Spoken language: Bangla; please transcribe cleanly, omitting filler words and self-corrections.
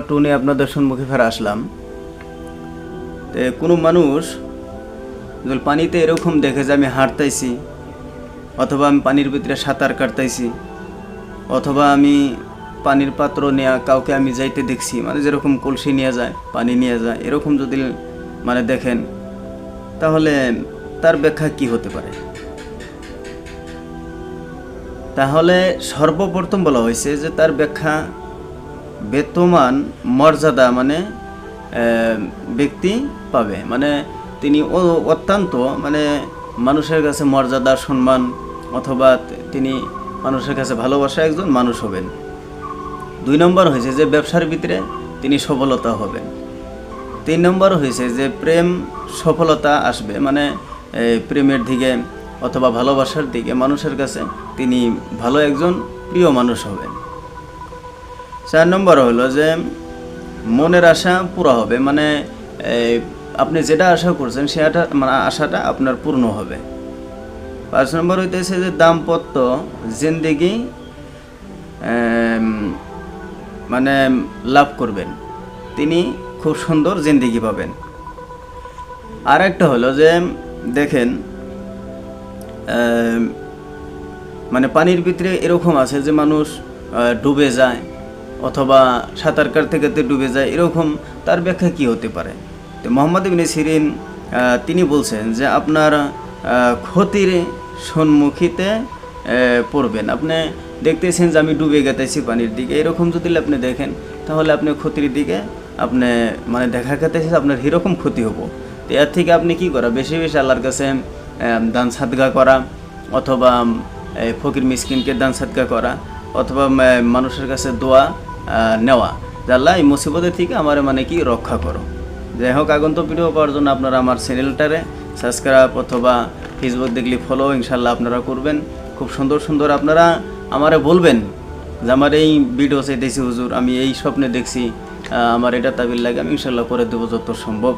টু নিয়ে আপনাদের সম্মুখে ফেরা আসলাম। কোনো মানুষ যদি পানিতে এরকম দেখে যে আমি হাঁটতেছি, অথবা আমি পানির ভিতরে সাঁতার কাটতেছি, অথবা আমি পানির পাত্র নেওয়া কাউকে আমি যাইতে দেখছি, মানে যেরকম কলসি নিয়ে যায়, পানি নিয়ে যায়, এরকম যদি মানে দেখেন, তাহলে তার ব্যাখ্যা কি হতে পারে? তাহলে সর্বপ্রথম বলা হয়েছে যে তার ব্যাখ্যা বেতমান মর্যাদা মানে ব্যক্তি পাবে, মানে তিনি অত্যন্ত মানে মানুষের কাছে মর্যাদা সম্মান, অথবা তিনি মানুষের কাছে ভালোবাসা একজন মানুষ হবেন। 2 নম্বর হয়েছে যে ব্যবসার ভিতরে তিনি সফলতা হবেন। 3 নম্বর হয়েছে যে প্রেম সফলতা আসবে, মানে প্রেমের দিকে অথবা ভালোবাসার দিকে মানুষের কাছে তিনি ভালো একজন প্রিয় মানুষ হবেন। 4 নম্বর হলো যে মনের আশা পুরো হবে, মানে আপনি যেটা আশা করছেন সেটা মানে আশাটা আপনার পূর্ণ হবে। 5 নম্বর হইতেছে যে দাম্পত্য জিন্দেগি মানে লাভ করবেন, তিনি খুব সুন্দর জিন্দেগি পাবেন। আর একটা হলো যে দেখেন মানে পানির ভিতরে এরকম আছে যে মানুষ ডুবে যায়, অথবা সাঁতার কাটতে কাটতে ডুবে যায়, এরকম তার ব্যাখ্যা কি হতে পারে? তো মোহাম্মদ ইবনে সিরিন তিনি বলছেন যে আপনার ক্ষতির সম্মুখীতে পড়বেন। আপনি দেখতেছেন যে আমি ডুবে গেতেছি পানির দিকে, এরকম যদি আপনি দেখেন, তাহলে আপনি ক্ষতির দিকে আপনি মানে দেখা গেতেছে আপনার এরকম ক্ষতি হবো। তো এর থেকে আপনি কি করা, বেশি বেশি আল্লাহর কাছে দান সাদকা করা, অথবা ফকির মিসকিনকে দান সাদকা করা, অথবা মানুষের কাছে দোয়া নেওয়া যে আল্লাহ এই মুসিবতের থেকে আমার মানে কি রক্ষা করো। যাই হোক, আগন্ত ভিডিও পাওয়ার জন্য আপনারা আমার চ্যানেলটারে সাবস্ক্রাইব অথবা ফেসবুক দেখলে ফলো ইনশাল্লাহ আপনারা করবেন। খুব সুন্দর সুন্দর আপনারা আমারে বলবেন যে আমার এই ভিডিও চাইতেছি হুজুর, আমি এই স্বপ্নে দেখছি, আমার এটা তাবিল লাগে, আমি ইনশাল্লাহ করে দেবো যত সম্ভব।